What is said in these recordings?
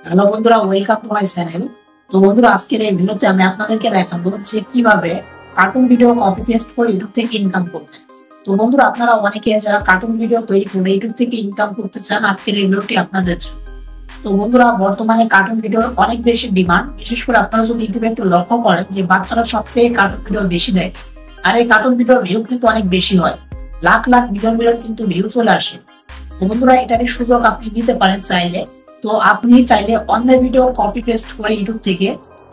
Hello বন্ধুরা, welcome to my channel. তো বন্ধুরা, আজকের এই ভিডিওতে আমি আপনাদেরকে দেখাবো যে কিভাবে কার্টুন ভিডিও কপি পেস্ট করে ইউটিউব থেকে ইনকাম করবেন। তো বন্ধুরা, আপনারা অনেকে যারা কার্টুন ভিডিও তৈরি করে ইউটিউব থেকে ইনকাম করতে চান, আজকের এই ভিডিওটি আপনাদের জন্য। তো বন্ধুরা, বর্তমানে কার্টুন ভিডিওর অনেক বেশি ডিমান্ড। বিশেষ করে আপনারা যদি ইউটিউবে একটু লক্ষ্য করেন যে বাচ্চারা সবচেয়ে কার্টুন ভিডিও বেশি দেখে, আর এই কার্টুন ভিডিওর ভিউ কিন্তু অনেক বেশি হয়, লাখ লাখ মিলিয়ন মিলিয়ন কিন্তু ভিউ চলে আসে। তো বন্ধুরা, এটারই সুযোগ আপনি নিতে পারেন চাইলে। তো আপনি চাইলে অন্যের ভিডিও কপি পেস্ট করে ইউটিউব থেকে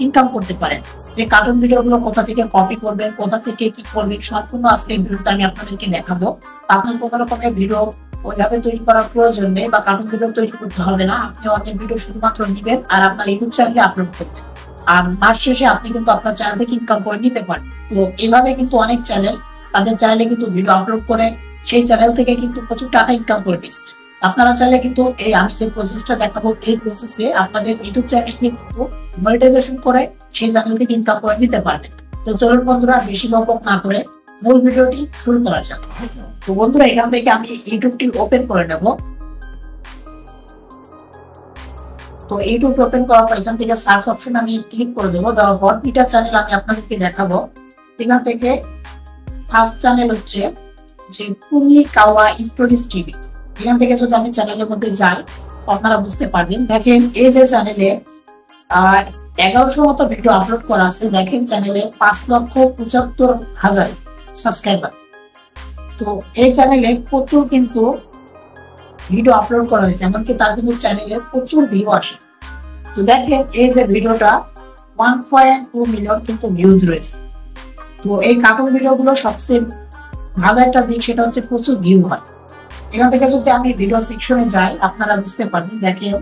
ইনকাম করতে পারেন। যে কার্টুন ভিডিওগুলো কোথা থেকে কপি করবেন, কোথা থেকে কি করবেন, সম্পূর্ণ আজকে এই ভিডিওটা আমি আপনাদেরকে দেখাবো। আপনার কোনো রকমের ভিডিও ওইভাবে তৈরি করার প্রয়োজন নেই বা কার্টুন ভিডিও তৈরি করতে হবে না। আপনি অন্যের ভিডিও শুধুমাত্র নিবেন আর আপনার ইউটিউব চ্যানেলে আপলোড করবেন, আর মাস শেষে আপনি কিন্তু আপনার চ্যানেল থেকে ইনকাম করে নিতে পারেন। তো এইভাবে কিন্তু অনেক চ্যানেল তাদের চ্যানেলে কিন্তু ভিডিও আপলোড করে সেই চ্যানেল থেকে কিন্তু প্রচুর টাকা ইনকাম করে দিচ্ছে। আপনারা চাইলে কিন্তু এই আমি যে প্রসেসটা দেখাবো, এই প্রসেসে আপনাদের ইউটিউব চ্যানেল কিন্তু মনিটাইজেশন করে সেই চ্যানেল থেকে ইনকাম করে নিতে পারবেন। তো চলুন বন্ধুরা, বেশি বকবক না করে মূল ভিডিওটি শুরু করা যাক। তো বন্ধুরা, এখান থেকে আমি ইউটিউবটি ওপেন করে নেব। তো ইউটিউব ওপেন করার পর এখান থেকে সার্চ অপশন আমি ক্লিক করে দেবো। দেওয়ার পর দুইটা চ্যানেল আমি আপনাদেরকে দেখাবো। এখান থেকে ফার্স্ট চ্যানেল হচ্ছে যে কুনি কাওয়া স্টোরিজ টিভি। এখান থেকে যদি আমি চ্যানেলের মধ্যে যাই আপনারা বুঝতে পারবেন। দেখেন এই যে চ্যানেলে 1100 মতো ভিডিও আপলোড করা আছে। দেখেন চ্যানেলে 5,75,000 সাবস্ক্রাইবার। তো এই চ্যানেলে প্রচুর কিন্তু ভিডিও আপলোড করা হয়েছে, এমনকি তার কিন্তু চ্যানেলে প্রচুর ভিউ আসে। তো দেখেন এই যে ভিডিওটা 1.2 মিলিয়ন কিন্তু ভিউজ রয়েছে। তো এই কার্টুন ভিডিওগুলো সবচেয়ে ভালো একটা দিক সেটা হচ্ছে প্রচুর ভিউ হয়। এখান থেকে যদি আমি ভিডিও সেকশনে যাই আপনারা বুঝতে পারবেন। দেখেন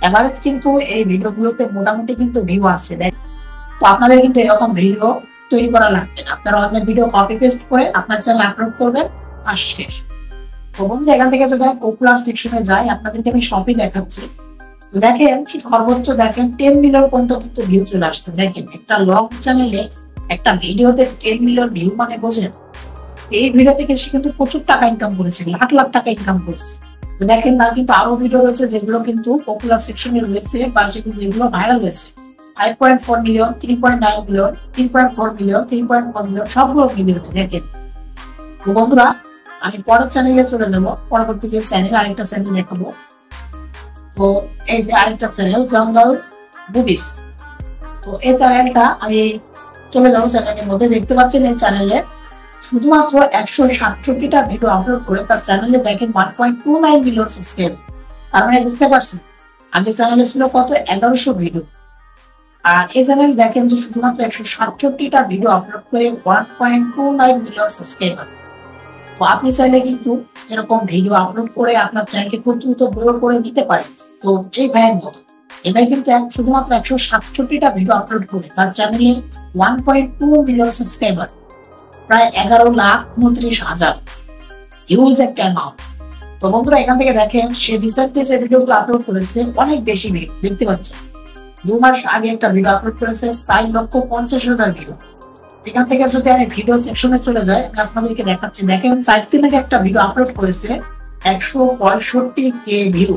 এভারেজ কিন্তু এই ভিডিওগুলোতে মোটামুটি কিন্তু ভিউ আসছে। তো আপনাদের কিন্তু এরকম ভিডিও তৈরি করা লাগবে না, আপনারা অন্যের ভিডিও কপি পেস্ট করে আপনার চ্যানেলে আপলোড করবেন, আর শেষ। তো বন্ধুরা, এখান থেকে যদি আমি পপুলার সেকশনে যাই আপনাদেরকে আমি সবই দেখাচ্ছি। তো দেখেন সর্বোচ্চ দেখেন 10 মিলিয়ন পর্যন্ত কিন্তু ভিউ চলে আসছে। দেখেন একটা লং চ্যানেলে একটা ভিডিওতে 10 মিলিয়ন ভিউ মানে বোঝেন। এই ভিডিও থেকে সে কিন্তু প্রচুর টাকা ইনকাম করেছে, লাখ লাখ টাকা ইনকাম করেছে। তো দেখেন তার কিন্তু আরো ভিডিও রয়েছে যেগুলো কিন্তু পপুলার সেকশনে রয়েছে বা যেগুলো ভাইরাল হয়েছে। 5.4 মিলিয়ন, 3.9 মিলিয়ন, 3.4 মিলিয়ন, 3.4 মিলিয়ন, সবগুলো ভিডিও দেখেন। তো বন্ধুরা, আমি পরের চ্যানেলে চলে যাব। পরবর্তী চ্যানেল আরেকটা চ্যানেল দেখাবো। তো এই যে আরেকটা চ্যানেল জঙ্গল মুভিস। তো এই চ্যানেলটা আমি চলে যাবো। চ্যানেলের মধ্যে দেখতে পাচ্ছেন এই চ্যানেলে শুধুমাত্র 167টা ভিডিও আপলোড করে তার চ্যানেলে দেখেন 1.29 মিলিয়ন সাবস্ক্রাইবার। তার মানে বুঝতে পারছেন আগে চ্যানেলে ছিল কত, 1100 ভিডিও। আর এই চ্যানেল দেখেন যে শুধুমাত্র 167টা ভিডিও আপলোড করে 1.29 মিলিয়ন সাবস্ক্রাইবার। তো আপনি চাইলে কিন্তু এরকম ভিডিও আপলোড করে আপনার চ্যানেলকে খুব দ্রুত গ্রো করে নিতে পারেন। তো এই ভাইয়ের মতো এই ভাই কিন্তু শুধুমাত্র 167টা ভিডিও আপলোড করে তার চ্যানেলে 1.2 মিলিয়ন সাবস্ক্রাইবার, প্রায় 11,29,000 হিউজ একটা অ্যামাউন্ট। তো বন্ধুরা, এখান থেকে দেখেন সে রিসেন্টলি যে ভিডিওগুলো আপলোড করেছে অনেক বেশি ভিউ দেখতে পাচ্ছেন। 2 মাস আগে একটা ভিডিও আপলোড করেছে 4,50,000 ভিডিও। এখান থেকে যদি আমি ভিডিও সেকশনে চলে যাই আমি আপনাদেরকে দেখাচ্ছি। দেখেন 4 দিন আগে একটা ভিডিও আপলোড করেছে 165K ভিউ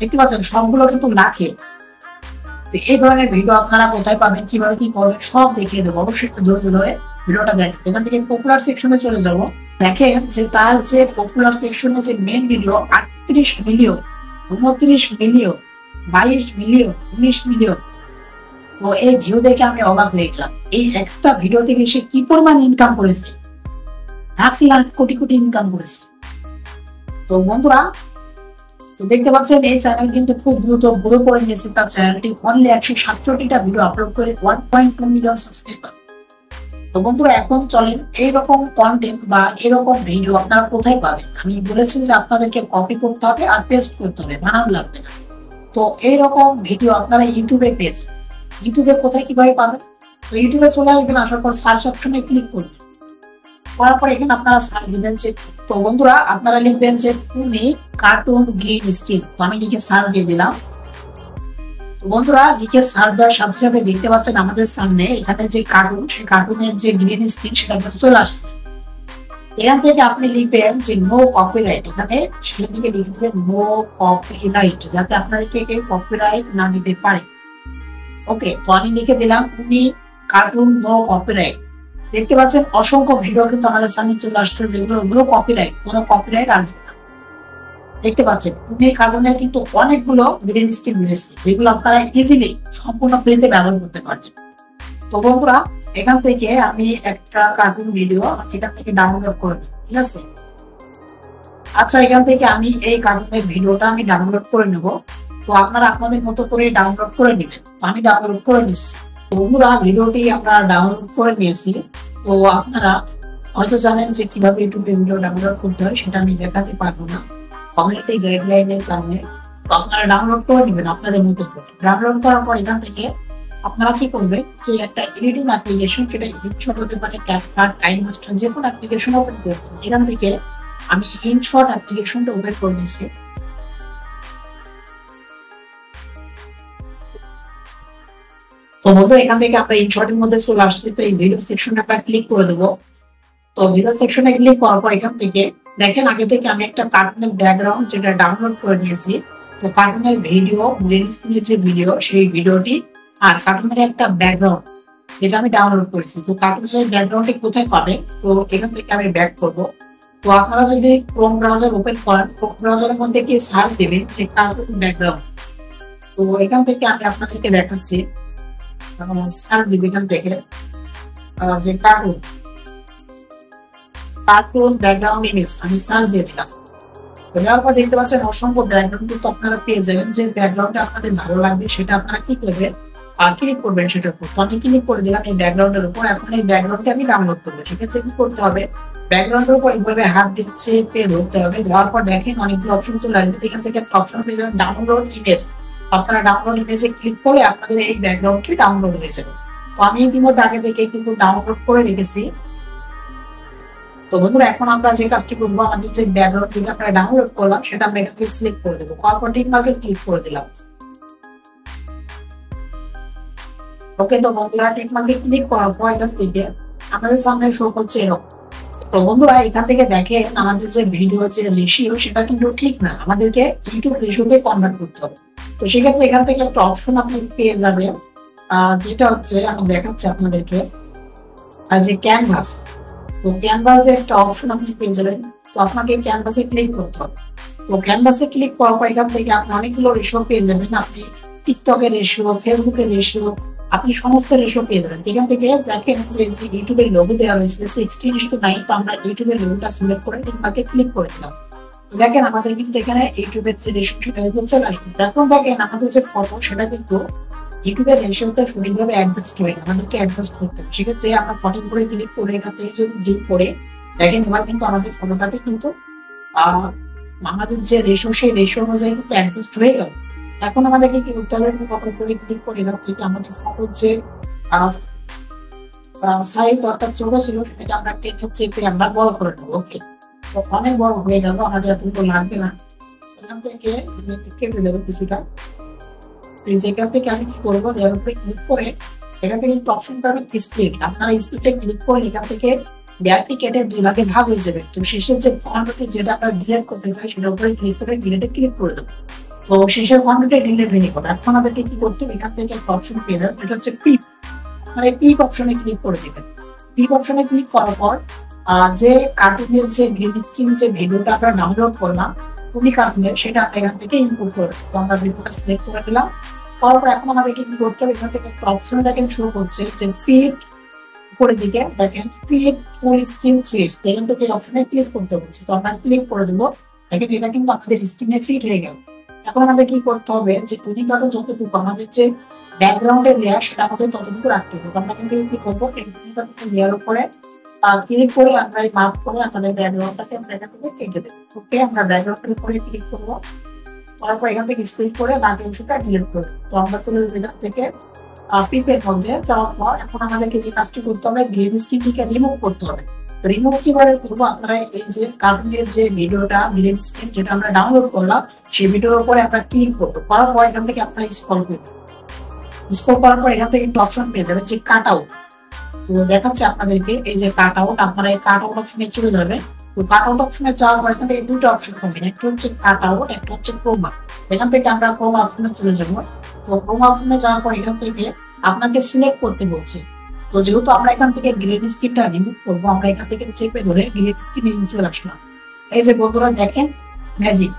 দেখতে পাচ্ছেন, সবগুলো কিন্তু লাখে। তো এই ধরনের ভিডিও আপনারা কোথায় পাবেন, কিভাবে কি করবেন সব দেখিয়ে দেবো। অবশ্যই একটু ধৈর্য ধরে ভিডিওটা দেখেন। এখান থেকে পপুলার সেকশনে চলে যাব। দেখেন যে তার যে পপুলার সেকশনে যে main video 38 million, 29 million, 22 million, 19 million. তো এই ভিউ দেখে আমি অবাক হয়ে গেলাম। এই একটা ভিডিও থেকে সে কি পরিমাণ ইনকাম করেছে, লাখ লাখ কোটি কোটি ইনকাম করেছে। তো বন্ধুরা, তো দেখতে পাচ্ছেন এই চ্যানেল কিন্তু খুব দ্রুত গ্রো করে নিয়েছে। তার চ্যানেলটি অনলি 167টা ভিডিও আপলোড করে 1.2 মিলিয়ন সাবস্ক্রাইবার। তো বন্ধুরা, এখন চলেন এইরকম কন্টেন্ট বা এরকম ভিডিও আপনারা কোথায় পাবেন। আমি বলেছি যে আপনাদেরকে কপি করতে হবে আর পেস্ট করতে হবে, বানানো লাগবে না। তো এইরকম ভিডিও আপনারা ইউটিউবে পেয়েছেন। ইউটিউবে কোথায় কিভাবে পাবেন, তো ইউটিউবে চলে আসবেন, আসার পর সার্চ অপশনে ক্লিক করবেন। করার পর এখানে আপনারা সার্চ দিবেন যে, তো বন্ধুরা আপনারা লিখবেন যে কুনি কার্টুন গ্রিন স্ক্রিন। তো আমি লিখে সার্চ দিয়ে দিলাম। তো বন্ধুরা, লিখে সার্চ দেওয়ার সাথে সাথে দেখতে পাচ্ছেন আমাদের সামনে এখানে যে কার্টুন, সেই কার্টুনের যে গ্রিন স্ক্রিন সেটা চলে আসছে। এখান থেকে আপনি লিখবেন যে নো কপিরাইট, এখানে সেখান থেকে লিখে দিবেন নো কপিরাইট, যাতে আপনাদেরকে কেউ কপিরাইট না দিতে পারে। ওকে, তো আমি লিখে দিলাম উনি কার্টুন নো কপিরাইট। দেখতে পাচ্ছেন অসংখ্য ভিডিও কিন্তু আমাদের সামনে চলে আসছে যেগুলো নো কপিরাইট, কোনো কপিরাইট আসবে না। দেখতে পাচ্ছেন উনি কার্টুনের কিন্তু অনেকগুলো গ্রিন স্ক্রিন রয়েছে যেগুলো আপনারা ইজিলি সম্পূর্ণ ফ্রিতে ব্যবহার করতে পারবেন। তো বন্ধুরা, এখান থেকে আমি একটা কার্টুন ভিডিও এখান থেকে ডাউনলোড করে নেব, ঠিক আছে? আচ্ছা, এখান থেকে আমি এই কার্টুনের ভিডিওটা আমি ডাউনলোড করে নেব। তো আপনারা আপনাদের মতো করে ডাউনলোড করে নেবেন। আমি ডাউনলোড করে নিচ্ছি। বন্ধুরা, ভিডিওটি আমরা ডাউনলোড করে নিয়েছি। তো আপনারা হয়তো জানেন যে কিভাবে ইউটিউবে ভিডিও ডাউনলোড করতে হয়, সেটা আমি দেখাতে পারবো না কমিউনিটি গাইডলাইনের কারণে। তো আপনারা ডাউনলোড করে নেবেন আপনাদের মতো করে। ডাউনলোড করার পর এখান থেকে আপনারা কি করবেন যে একটা এডিটিং অ্যাপ্লিকেশন, সেটা ইনশট হতে পারে, ক্যাপকাট, কাইনমাস্টার, যে কোনো অ্যাপ্লিকেশন ওপেন করবেন। এখান থেকে আমি ইনশট অ্যাপ্লিকেশনটা ওপেন করে নিচ্ছি। তো বন্ধু, এখান থেকে আমরা ইনশটের মধ্যে চলে আসছি। তো এই ভিডিও সেকশনে আমরা ক্লিক করে দেবো। তো ভিডিও সেকশনে ক্লিক করার পর এখান থেকে দেখেন আগে থেকে আমি একটা কার্টুনের ব্যাকগ্রাউন্ড যেটা ডাউনলোড করে নিয়েছি। তো কার্টুনের ভিডিও, গ্রিন স্ক্রিনের যে ভিডিও, সেই ভিডিওটি আর কার্টুনের একটা ব্যাকগ্রাউন্ড যেটা আমি ডাউনলোড করেছি। তো কার্টুনের ব্যাকগ্রাউন্ডটি কোথায় পাবে? তো এখান থেকে আমি ব্যাক করব। তো আপনারা যদি ক্রোম ব্রাউজার ওপেন করেন, ক্রোম ব্রাউজারের মধ্যে গিয়ে সার্চ দেবেন যে কার্টুন ব্যাকগ্রাউন্ড। তো এখান থেকে আমি আপনাদেরকে দেখাচ্ছি, সার্চ দিব এখান থেকে যে কার্টুন ব্যাকগ্রাউন্ড ইমেজ, আমি সার্চ দিয়ে দিলাম। দেওয়ার পর দেখতে পাচ্ছেন অসংখ্য ব্যাকগ্রাউন্ড কিন্তু আপনারা পেয়ে যাবেন। যে ব্যাকগ্রাউন্ডটা আপনাদের ভালো লাগবে সেটা আপনারা কি করবেন, ক্লিক করবেন সেটার উপর। তো আমি ক্লিক করে দিলাম এই ব্যাকগ্রাউন্ডের উপর। এখন এই ব্যাকগ্রাউন্ডটা আমি ডাউনলোড করবো। সেক্ষেত্রে কি করতে হবে, ব্যাকগ্রাউন্ডের উপর এইভাবে হাত দিচ্ছে পেয়ে ধরতে হবে। ধরার পর দেখেন অনেকগুলো অপশন চলে আসবে। এখান থেকে একটা অপশন পেয়ে যাবেন ডাউনলোড ইমেজ। আপনারা ডাউনলোড ইমেজে ক্লিক করলে আপনাদের এই ব্যাকগ্রাউন্ডটি ডাউনলোড হয়ে যাবে। তো আমি ইতিমধ্যে আগে থেকে কিন্তু ডাউনলোড করে রেখেছি। তো বন্ধুরা, এখন আমরা যে কাজটি করবো, আমাদের যে ব্যাকগ্রাউন্ড যেটা আমরা ডাউনলোড করলাম সেটা আমরা এখান থেকে সিলেক্ট করে দেবো। করার টিক মার্কে ক্লিক করে দিলাম। ওকে, তো বন্ধুরা টিক মার্কে ক্লিক করার পর এখান থেকে আমাদের সামনে শো করছে এরকম। তো বন্ধুরা, এখান থেকে দেখেন আমাদের যে ভিডিও যে রেশিও সেটা কিন্তু ঠিক না, আমাদেরকে ইউটিউব রেশিওতে কনভার্ট করতে হবে। তো সেক্ষেত্রে এখান থেকে একটা অপশন আপনি পেয়ে যাবেন, যেটা হচ্ছে আমি দেখাচ্ছি আপনাদেরকে, যে ক্যানভাস। তো ক্যানভাসে একটা অপশন আপনি পেয়ে যাবেন। তো আপনাকে ক্যানভাসে ক্লিক করতে হবে। তো ক্যানভাসে ক্লিক করার পর এখান থেকে আপনি অনেকগুলো রেশিও পেয়ে যাবেন। আপনি টিকটকের রেশিও, ফেসবুকের রেশিও, আপনি সমস্ত রেশিও পেয়ে যাবেন। এখান থেকে দেখেন যে ইউটিউবের লোগো দেওয়া রয়েছে 16:9। তো আমরা ইউটিউবের লোগোটা সিলেক্ট করে টিকমার্কে ক্লিক করে দিলাম। দেখেন আমাদের কিন্তু এখানে ইউটিউবের যে রেশিও সেটা কিন্তু চলে আসবে। এখন দেখেন আমাদের যে ফটো সেটা কিন্তু ইউটিউবের রেশিওতে সঠিকভাবে অ্যাডজাস্ট হয় না, আমাদেরকে অ্যাডজাস্ট করতে হবে। সেক্ষেত্রে আমরা ফটো করে ক্লিক করে এখান থেকে যদি জুম করে দেখেন, এবার কিন্তু আমাদের ফটোটাতে কিন্তু আমাদের যে রেশিও সেই রেশিও অনুযায়ী কিন্তু অ্যাডজাস্ট হয়ে গেল। এখন আমাদেরকে কি করতে হবে, ফটো করে ক্লিক করে এখান থেকে আমাদের ফটোর যে সাইজ অর্থাৎ ছোট ছিল সেটাকে আমরা টেনে চেপে আমরা বড় করে নেবো। ওকে, তো অনেক বড় হয়ে গেল, আমাদের এতটুকু লাগবে না। এখান থেকে কেটে দেবো কিছুটা। যেখান থেকে আমি কি করবো, এর উপরে ক্লিক করে এখান থেকে অপশনটা আমি স্প্লিট, আপনারা স্প্লিটে ক্লিক করলে এখান থেকে লেয়ারটি কেটে 2 ভাগে ভাগ হয়ে যাবে। তো শেষের যে ফন্টটি যেটা আমরা ডিলিট করতে চাই সেটার উপরে ক্লিক করে ডিলিটে ক্লিক করে দেবো। তো শেষের ফন্টটা ডিলিট হয়ে গেল। এখন আমাদেরকে কি করতে হবে, এখান থেকে একটা অপশন পেয়ে যাবেন, এটা হচ্ছে পিপ। আপনারা এই পিপ অপশনে ক্লিক করে দেবেন। পিপ অপশনে ক্লিক করার পর যে কার্টুনের যে গ্রিন স্ক্রিন যে ভিডিওটা আমরা ডাউনলোড করলাম উনি কার্টুনের, সেটা এখান থেকে ইনপুট করে। তো আমরা ভিডিওটা সিলেক্ট করে দিলাম। করার পর এখন আমাদেরকে কি করতে হবে, এখান থেকে একটা অপশন দেখেন শো করছে যে ফিট, উপরের দিকে দেখেন ফিট ফুল স্ক্রিন সুইচ। এখান থেকে অপশনে ক্লিক করতে বলছে। তো আমরা ক্লিক করে দেবো। দেখেন এটা কিন্তু আমাদের স্ক্রিনে ফিট হয়ে গেল। এখন আমাদের কি করতে হবে, যে টুনি কার্টুন যতটুকু আমাদের যে ব্যাকগ্রাউন্ডের লেয়ার সেটা আমাদের ততটুকু রাখতে হবে। তো আমরা কিন্তু কি করবো, এই টুনি কার্টুনের লেয়ার উপরে ক্লিক করে আমরা এই মাপ করে আমাদের ব্যাকগ্রাউন্ডটাকে আমরা এখান থেকে কেটে দেবো। ওকে, আমরা ব্যাকগ্রাউন্ডের উপরে ক্লিক করবো। তারপর এখান থেকে স্প্লিট করে বাকি অংশটা ডিলিট করবো। তো আমরা চলে যাবো এখান থেকে পিপের মধ্যে যাওয়ার পর এখন আমাদেরকে যে কাজটি করতে হবে, গ্রিন স্ক্রিনটিকে রিমুভ করতে হবে। তো রিমুভ কিভাবে করবো, আপনারা এই যে কার্টুনের যে ভিডিওটা গ্রিন স্ক্রিন যেটা আমরা ডাউনলোড করলাম সেই ভিডিওর উপরে আমরা ক্লিক করবো। করার পর এখান থেকে আপনারা স্ক্রল করবেন। স্ক্রল করার পর এখান থেকে একটা অপশন পেয়ে যাবে যে কাট আউট। তো দেখাচ্ছে আপনাদেরকে এই যে কাট আউট, আপনারা এই কাট আউট অপশনে চলে যাবে। তো কাট আউট অপশনে যাওয়ার পর এখান থেকে দুটো অপশন পাবেন, একটা হচ্ছে কাট আউট, একটা হচ্ছে ক্রোমা। এখান থেকে আমরা ক্রোমা অপশনে চলে যাবো। তো ক্রোমা অপশনে যাওয়ার পর এখান থেকে আপনাকে সিলেক্ট করতে বলছে। তো যেহেতু আমরা এখান থেকে গ্রিন স্ক্রিনটা রিমুভ করবো, আমরা এখান থেকে চেপে ধরে গ্রিন স্ক্রিনে চলে আসলাম। এই যে বন্ধুরা দেখেন ম্যাজিক,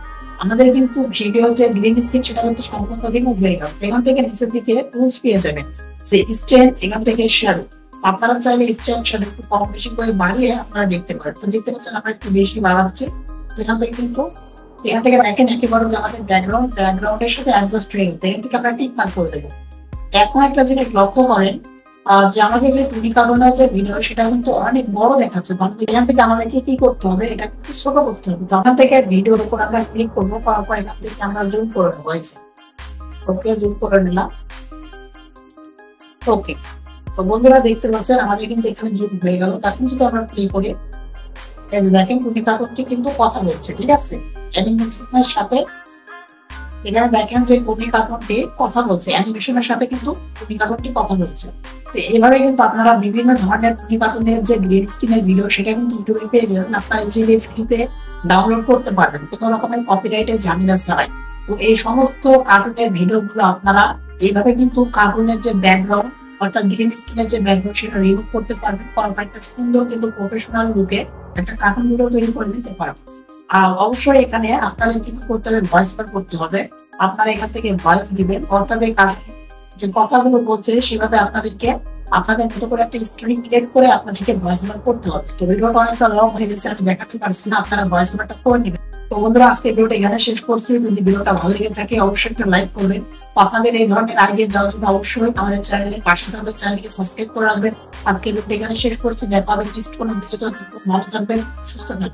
আমাদের কিন্তু ভিডিও যে গ্রিন স্ক্রিন সেটা কিন্তু সম্পূর্ণ রিমুভ হয়ে গেল। এখান থেকে নিচের দিকে টুলস পেয়ে যাবেন, যে স্ট্যান্ড, এখান থেকে শ্যাডো। আপনারা চাইলে স্ট্যান্ড শ্যাডো একটু কম বেশি করে বাড়িয়ে আপনারা দেখতে পারেন। তো দেখতে পাচ্ছেন আমরা একটু বেশি বাড়াচ্ছি। তো এখান থেকে কিন্তু এখান থেকে দেখেন একেবারে যে আমাদের ব্যাকগ্রাউন্ডের সাথে অ্যাডজাস্ট হয়ে গেছে। এখান থেকে আমরা টিক মার্ক করে দেবো। এখন একটা জিনিস লক্ষ্য করেন, যে আমাদের যে টুনি কার্টুনের যে ভিডিও সেটা কিন্তু অনেক বড় দেখাচ্ছে। এখান থেকে আমাদেরকে কি করতে হবে, এটা একটু ছোট করতে হবে। তখন থেকে ভিডিওর উপর আমরা ক্লিক করবো, করার পর এখান থেকে আমরা জুম করে নেবো। ওকে, জুম করে নিলাম। ওকে, তো বন্ধুরা দেখতে পাচ্ছেন আমাদের কিন্তু এখানে জুম হয়ে গেল। এখন যদি আমরা প্লে করি, এই যে দেখেন টুনি কার্টুনটি কিন্তু কথা বলছে, ঠিক আছে, অ্যানিমেশনের সাথে। এখানে দেখেন যে টুনি কার্টুনটি কথা বলছে, অ্যানিমেশনের সাথে কিন্তু টুনি কার্টুনটি কথা বলছে। তো এইভাবে কিন্তু আপনারা বিভিন্ন ধরনের টুনি কার্টুনের যে গ্রিন স্ক্রিনের ভিডিও সেটা কিন্তু ইউটিউবে পেয়ে যাবেন। আপনারা ইজিলি ফ্রিতে ডাউনলোড করতে পারবেন কোনো রকমের কপিরাইটের ঝামেলা ছাড়াই। তো এই সমস্ত কার্টুনের ভিডিওগুলো আপনারা এইভাবে কিন্তু কার্টুনের যে ব্যাকগ্রাউন্ড অর্থাৎ গ্রিন স্ক্রিনের যে ব্যাকগ্রাউন্ড সেটা রিমুভ করতে পারবেন। করার পর একটা সুন্দর কিন্তু প্রফেশনাল লুকে একটা কার্টুন ভিডিও তৈরি করে দিতে পারবেন। আর অবশ্যই এখানে আপনাদের কি করতে হবে, ভয়েস ওভার করতে হবে। আপনারা এখান থেকে ভয়েস দিবেন, অর্থাৎ যে কথাগুলো বলছে সেভাবে আপনাদেরকে আপনাদের মতো করে একটা স্টোরি ক্রিয়েট করে আপনাদেরকে ভয়েস ওভার করতে হবে। তো ভিডিওটা অনেকটা লং হয়ে গেছে, আমি দেখাতে পারছি না, আপনারা ভয়েস ওভারটা করে নেবেন। তো বন্ধুরা আজকে ভিডিওটা এখানে শেষ করছি। যদি ভিডিওটা ভালো লেগে থাকে অবশ্যই একটা লাইক করবেন। আপনাদের এই ধরনের আইডিয়া দেওয়ার জন্য অবশ্যই আমাদের চ্যানেলের পাশে থাকবেন, চ্যানেলকে সাবস্ক্রাইব করে রাখবেন। আজকে ভিডিওটা এখানে শেষ করছি, দেখা হবে নেক্সট কোনো ভিডিওতে। ভালো থাকবেন, সুস্থ থাকবেন।